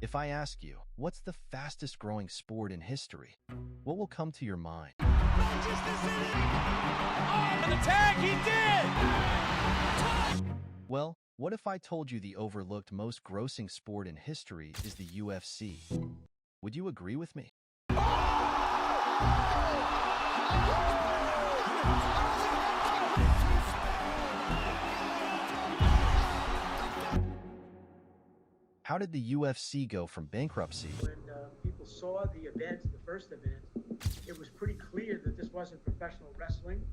If I ask you, what's the fastest growing sport in history? What will come to your mind? Manchester City! Oh, and the tag, he did! Well, what if I told you the overlooked most grossing sport in history is the UFC? Would you agree with me? How did the UFC go from bankruptcy When people saw the event, the first event, it was pretty clear that this wasn't professional wrestling.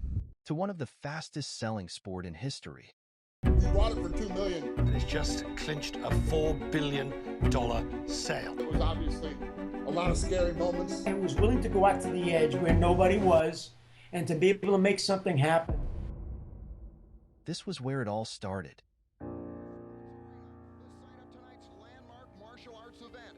to one of the fastest selling sport in history? He bought it for $2 million. And it's just clinched a $4 billion sale. There was obviously a lot of scary moments. And was willing to go out to the edge where nobody was and to be able to make something happen. This was where it all started. The site of tonight's landmark martial arts event.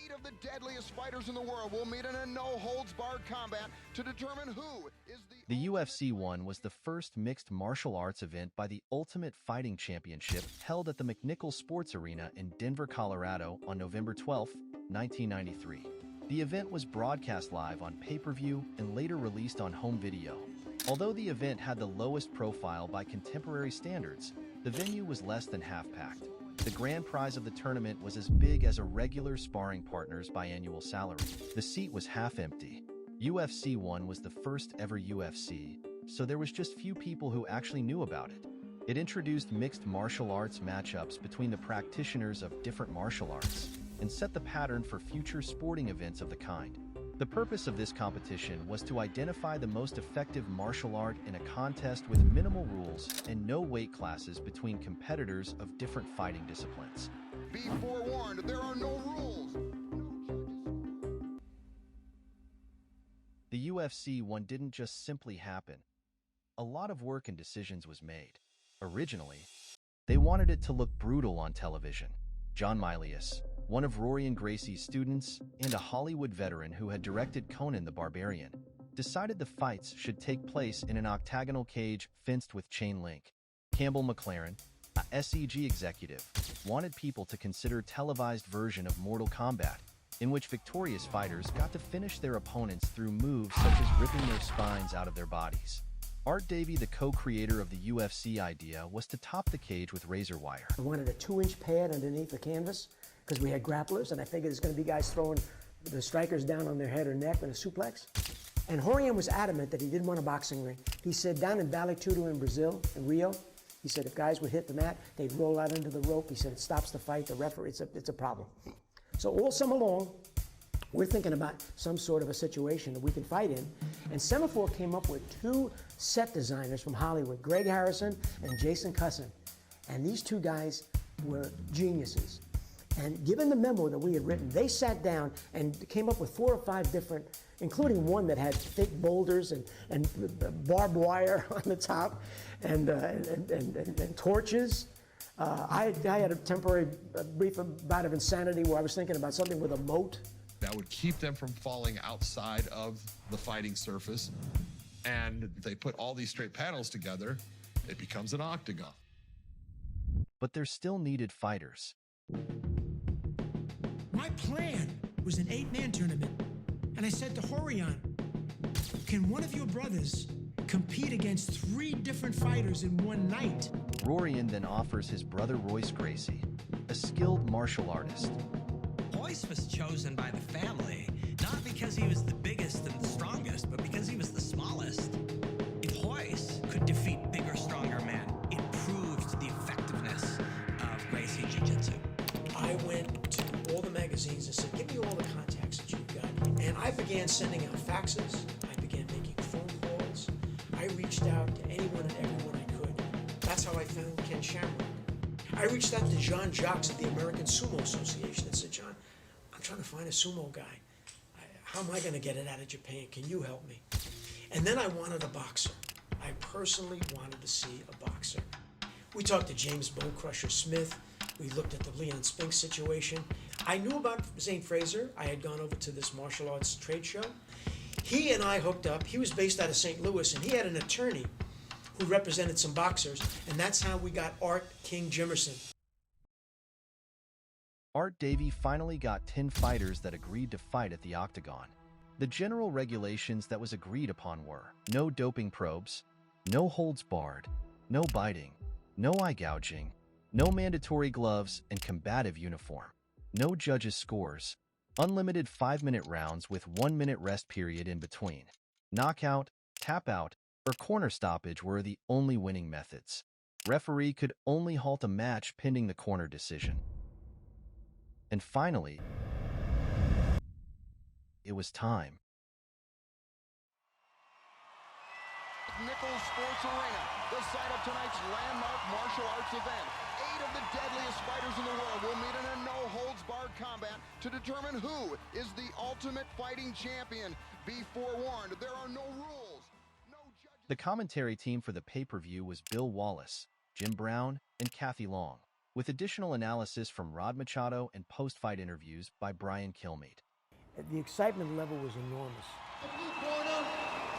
8 of the deadliest fighters in the world will meet in a no-holds-barred combat to determine who is The UFC One was the first mixed martial arts event by the Ultimate Fighting Championship held at the McNichols Sports Arena in Denver, Colorado on November 12, 1993. The event was broadcast live on pay-per-view and later released on home video. Although the event had the lowest profile by contemporary standards, the venue was less than half-packed. The grand prize of the tournament was as big as a regular sparring partner's biannual salary. The seat was half empty. UFC One was the first ever UFC, so there was just few people who actually knew about it. It introduced mixed martial arts matchups between the practitioners of different martial arts and set the pattern for future sporting events of the kind. The purpose of this competition was to identify the most effective martial art in a contest with minimal rules and no weight classes between competitors of different fighting disciplines. Be forewarned, there are no rules. The UFC One didn't just simply happen. A lot of work and decisions was made. Originally, they wanted it to look brutal on television. John Milius, one of Rory and Gracie's students and a Hollywood veteran who had directed Conan the Barbarian, decided the fights should take place in an octagonal cage fenced with chain link. Campbell McLaren, a SEG executive, wanted people to consider a televised version of Mortal Kombat, in which victorious fighters got to finish their opponents through moves such as ripping their spines out of their bodies. Art Davie, the co-creator of the UFC idea, was to top the cage with razor wire. I wanted a 2-inch pad underneath the canvas because we had grapplers, and I figured there's going to be guys throwing the strikers down on their head or neck with a suplex. And Rorion was adamant that he didn't want a boxing ring. He said down in Vale Tudo in Brazil, in Rio, he said if guys would hit the mat, they'd roll out into the rope. He said it stops the fight, the referee, it's a problem. So all summer long, we're thinking about some sort of a situation that we can fight in. And Semaphore came up with 2 set designers from Hollywood, Greg Harrison and Jason Cussin. And these 2 guys were geniuses. And given the memo that we had written, they sat down and came up with 4 or 5 different, including one that had fake boulders and barbed wire on the top and torches. I had a temporary brief bout of insanity where I was thinking about something with a moat. That would keep them from falling outside of the fighting surface. And they put all these straight panels together, it becomes an octagon. But there still needed fighters. My plan was an 8-man tournament, and I said to Rorion, can one of your brothers compete against 3 different fighters in one night? Rorion then offers his brother Royce Gracie, a skilled martial artist. Royce was chosen by the family, not because he was the biggest and the strongest, but because he was the smallest. If Royce could defeat bigger, stronger men, it proved the effectiveness of Gracie Jiu-Jitsu. I went to all the magazines and said, give me all the contacts that you've got. And I began sending out faxes. I began making phone calls. I reached out to anyone and everyone I could. That's how I found Ken Shamrock. I reached out to John Jacques at the American Sumo Association and said, John, I'm trying to find a sumo guy. How am I going to get it out of Japan? Can you help me? And then I wanted a boxer. I personally wanted to see a boxer. We talked to James Bone Crusher Smith. We looked at the Leon Spinks situation. I knew about Zane Fraser. I had gone over to this martial arts trade show. He and I hooked up. He was based out of St. Louis, and he had an attorney who represented some boxers, and that's how we got Art King Jimerson. Art Davie finally got 10 fighters that agreed to fight at the octagon. The general regulations that was agreed upon were no doping probes, no holds barred, no biting, no eye gouging, no mandatory gloves and combative uniform, no judges' scores, unlimited 5-minute rounds with 1-minute rest period in between. Knockout, tap out, or corner stoppage were the only winning methods. Referee could only halt a match pending the corner decision. And finally, it was time. McNichols Sports Arena, the site of tonight's landmark martial arts event. 8 of the deadliest fighters in the world will meet in a no-holds-barred combat to determine who is the ultimate fighting champion. Be forewarned, there are no rules. No judges. The commentary team for the pay-per-view was Bill Wallace, Jim Brown, and Kathy Long, with additional analysis from Rod Machado and post-fight interviews by Brian Kilmeade. The excitement level was enormous. The blue corner,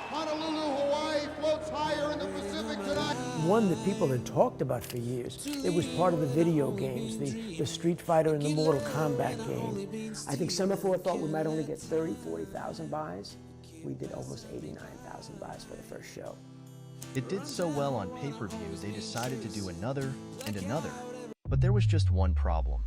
Honolulu, Hawaii floats higher in the Pacific tonight. One that people had talked about for years. It was part of the video games, the Street Fighter and the Mortal Kombat game. I think Semaphore thought we might only get 30, 40,000 buys. We did almost 89,000 buys for the first show. It did so well on pay-per-view, they decided to do another and another. But there was just one problem.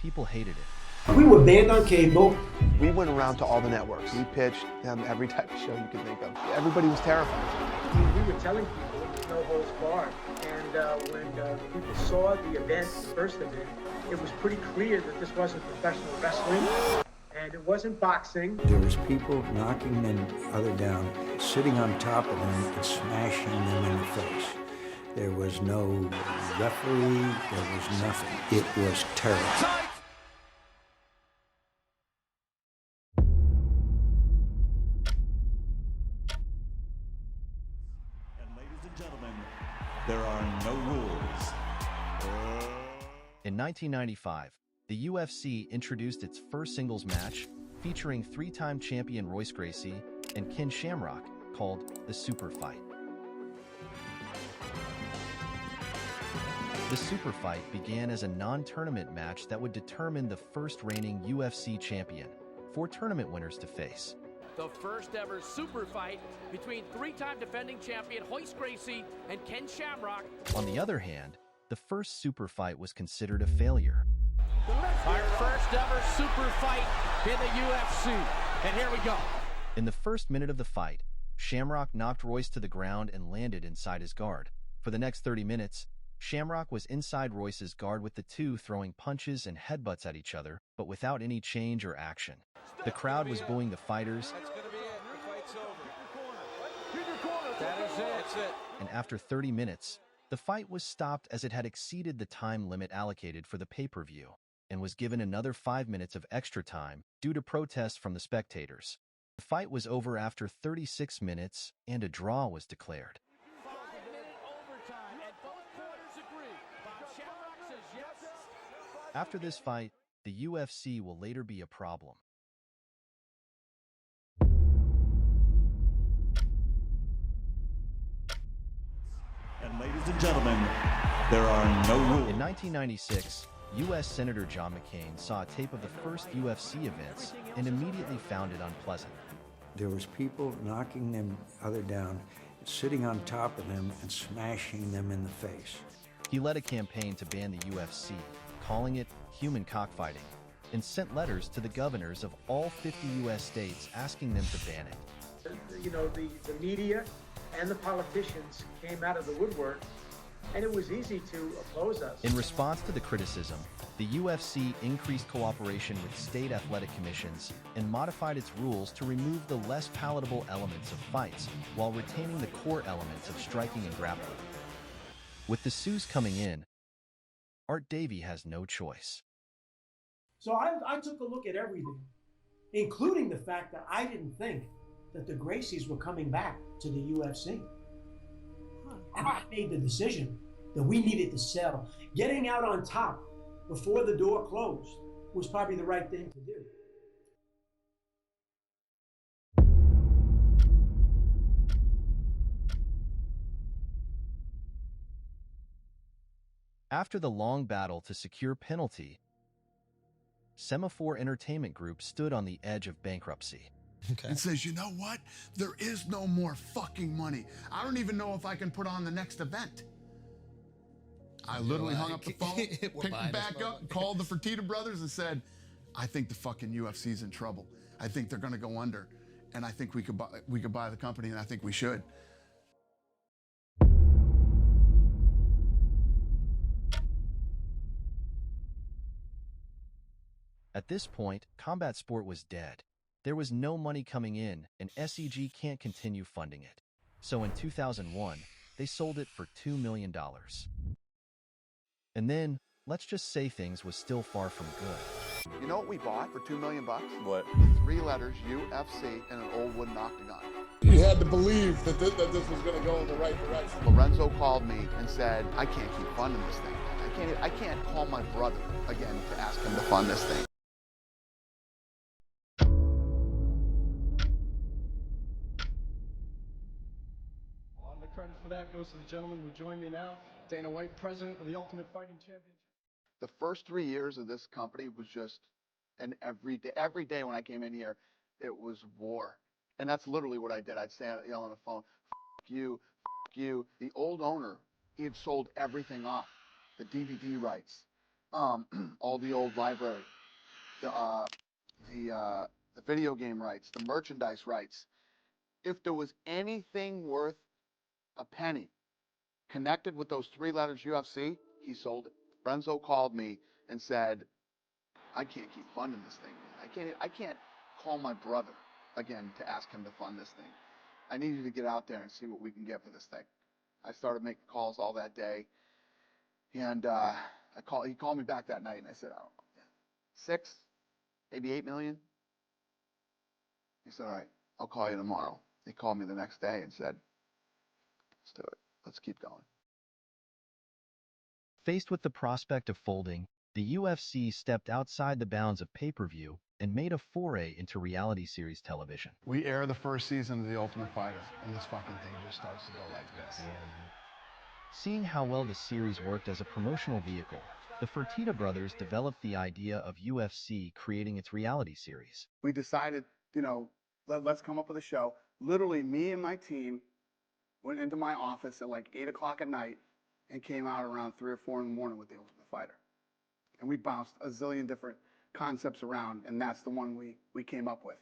People hated it. We were banned on cable. We went around to all the networks. We pitched them every type of show you could think of. Everybody was terrified. We were telling people it was no holds barred. And when people saw the event, the first event, it was pretty clear that this wasn't professional wrestling. And it wasn't boxing. There was people knocking them other down, sitting on top of them and smashing them in the face. There was no referee, there was nothing. It was terrible. And ladies and gentlemen, there are no rules. In 1995, the UFC introduced its first singles match featuring 3-time champion Royce Gracie and Ken Shamrock, called the Super Fight. The Super Fight began as a non-tournament match that would determine the first reigning UFC champion, 4 tournament winners to face. The first ever super fight between 3-time defending champion Royce Gracie and Ken Shamrock. On the other hand, the first Super Fight was considered a failure. Our first ever super fight in the UFC. And here we go. In the first minute of the fight, Shamrock knocked Royce to the ground and landed inside his guard. For the next 30 minutes, Shamrock was inside Royce's guard with the two throwing punches and headbutts at each other, but without any change or action. The crowd was booing the fighters. That's going to be it. The fight's over. That is it. That's it. And after 30 minutes, the fight was stopped as it had exceeded the time limit allocated for the pay-per-view and was given another 5 minutes of extra time due to protests from the spectators. The fight was over after 36 minutes and a draw was declared. 5-minute overtime, and both corners agree. Bob Shamrock says yes. After this fight, the UFC will later be a problem. And ladies and gentlemen, there are no rules. In 1996, U.S. Senator John McCain saw a tape of the first UFC events and immediately found it unpleasant. There was people knocking them other down, sitting on top of them and smashing them in the face. He led a campaign to ban the UFC, calling it human cockfighting, and sent letters to the governors of all 50 U.S. states asking them to ban it. You know, the media and the politicians came out of the woodwork, and it was easy to oppose us. In response to the criticism, the UFC increased cooperation with state athletic commissions and modified its rules to remove the less palatable elements of fights while retaining the core elements of striking and grappling. With the sues coming in, Art Davie has no choice. So I took a look at everything, including the fact that I didn't think that the Gracies were coming back to the UFC. And I made the decision that we needed to sell. Getting out on top before the door closed was probably the right thing to do. After the long battle to secure penalty, Semaphore Entertainment Group stood on the edge of bankruptcy. And says, you know what? There is no more fucking money. I don't even know if I can put on the next event. I literally hung up the phone, picked it back up, called the Fertitta brothers and said, I think the fucking UFC's in trouble. I think they're going to go under. And I think we could buy the company, and I think we should. At this point, combat sport was dead. There was no money coming in, and SEG can't continue funding it. So in 2001, they sold it for $2 million. And then, let's just say things was still far from good. You know what we bought for $2 million? What? The 3 letters UFC and an old wooden octagon. You had to believe that this was going to go in the right direction. Lorenzo called me and said, I can't keep funding this thing. I can't call my brother again to ask him to fund this thing. The credit for that goes to the gentleman who joined me now, Dana White, president of the Ultimate Fighting Championship. The first 3 years of this company was just every day when I came in here, it was war. And that's literally what I did. I'd stand yell on the phone, F you, F you. The old owner, he had sold everything off. The DVD rights, all the old library, the video game rights, the merchandise rights. If there was anything worth a penny connected with those 3 letters UFC, he sold it. Renzo called me and said, I can't keep funding this thing. I can't call my brother again to ask him to fund this thing. I need you to get out there and see what we can get for this thing. I started making calls all that day, and he called me back that night, and I said, oh, 6, maybe 8 million. He said, all right, I'll call you tomorrow. He called me the next day and said, let's do it. Let's keep going. Faced with the prospect of folding, the UFC stepped outside the bounds of pay-per-view and made a foray into reality series television. We air the first season of The Ultimate Fighter, and this fucking thing just starts to go like this. Seeing how well the series worked as a promotional vehicle, the Fertitta brothers developed the idea of UFC creating its reality series. We decided, let's come up with a show. Literally, me and my team went into my office at like 8 o'clock at night and came out around 3 or 4 in the morning with The Ultimate Fighter. And we bounced a zillion different concepts around, and that's the one we came up with.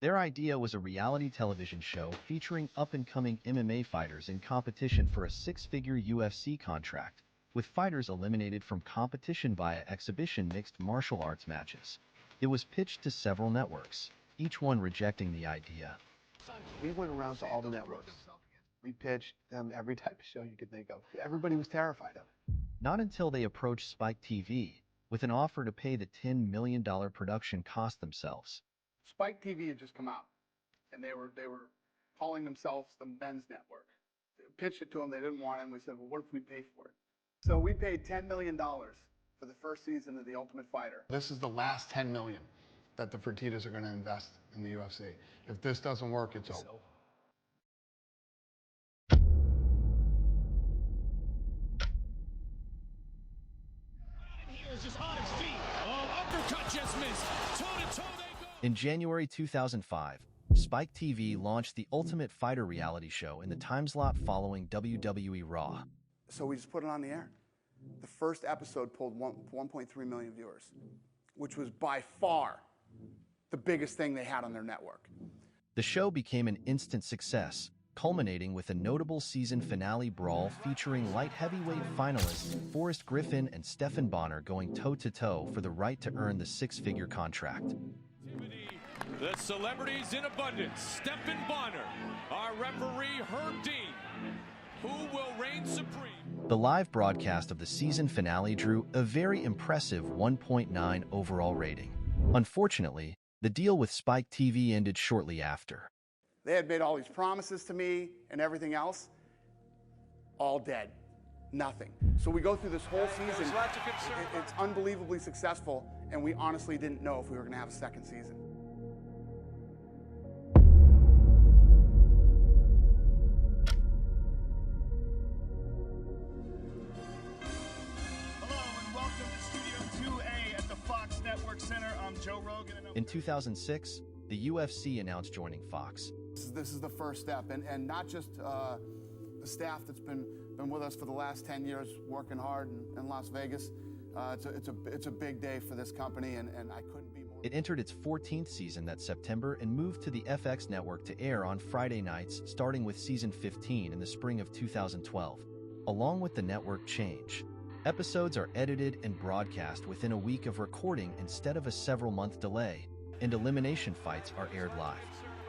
Their idea was a reality television show featuring up-and-coming MMA fighters in competition for a 6-figure UFC contract, with fighters eliminated from competition via exhibition mixed martial arts matches. It was pitched to several networks, each one rejecting the idea. We went around to all the networks. We pitched them every type of show you could think of. Everybody was terrified of it. Not until they approached Spike TV with an offer to pay the $10 million production cost themselves. Spike TV had just come out, and they were calling themselves the men's network. They pitched it to them, they didn't want it, and we said, well, what if we pay for it? So we paid $10 million for the first season of The Ultimate Fighter. This is the last $10 million that the Fertittas are going to invest in the UFC. If this doesn't work, it's over. In January 2005, Spike TV launched the Ultimate Fighter reality show in the time slot following WWE Raw. So we just put it on the air. The first episode pulled 1.3 million viewers, which was by far the biggest thing they had on their network. The show became an instant success, culminating with a notable season finale brawl featuring light heavyweight finalists Forrest Griffin and Stephan Bonnar going toe-to-toe for the right to earn the 6-figure contract. The celebrities in abundance, Stephan Bonnar, our referee Herb Dean, who will reign supreme. The live broadcast of the season finale drew a very impressive 1.9 overall rating. Unfortunately, the deal with Spike TV ended shortly after. They had made all these promises to me and everything else, all dead, nothing. So we go through this whole season, it's unbelievably successful, and we honestly didn't know if we were gonna have a second season. Joe Rogan. In 2006, the UFC announced joining Fox. This is the first step, and not just the staff that's been with us for the last 10 years working hard in Las Vegas. It's a big day for this company, and I couldn't be more. It entered its 14th season that September and moved to the FX network to air on Friday nights, starting with season 15 in the spring of 2012. Along with the network change, episodes are edited and broadcast within a week of recording instead of a several-month delay, and elimination fights are aired live.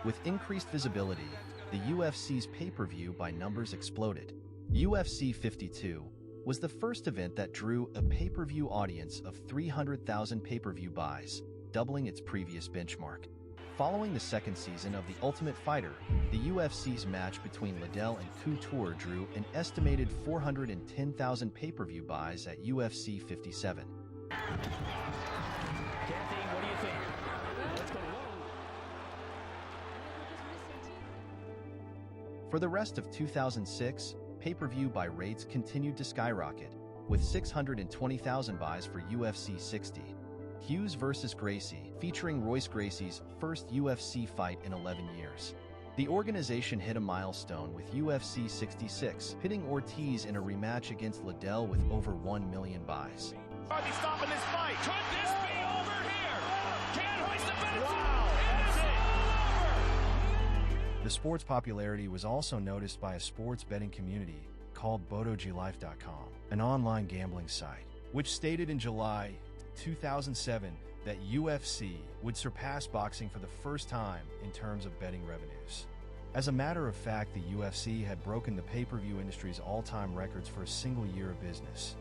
With increased visibility, the UFC's pay-per-view by numbers exploded. UFC 52 was the first event that drew a pay-per-view audience of 300,000 pay-per-view buys, doubling its previous benchmark. Following the second season of The Ultimate Fighter, the UFC's match between Liddell and Couture drew an estimated 410,000 pay-per-view buys at UFC 57. Kathy, what do you think? Let's go. For the rest of 2006, pay-per-view buy rates continued to skyrocket, with 620,000 buys for UFC 60. Hughes vs. Gracie, featuring Royce Gracie's first UFC fight in 11 years. The organization hit a milestone with UFC 66, pitting Ortiz in a rematch against Liddell with over 1 million buys. Are they stopping this fight? Could this be over here? Can't hoist the fence. Wow, that's it. The sport's popularity was also noticed by a sports betting community called BodoGLife.com, an online gambling site, which stated in July 2007 that UFC would surpass boxing for the first time in terms of betting revenues. As a matter of fact, the UFC had broken the pay-per-view industry's all-time records for a single year of business,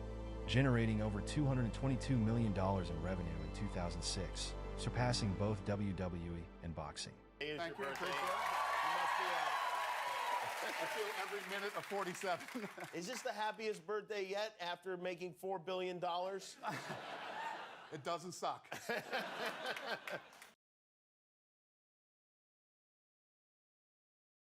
generating over $222 million in revenue in 2006, surpassing both WWE and boxing. Thank you. Appreciate it. I feel every minute of 47. Is this the happiest birthday yet after making $4 billion? It doesn't suck.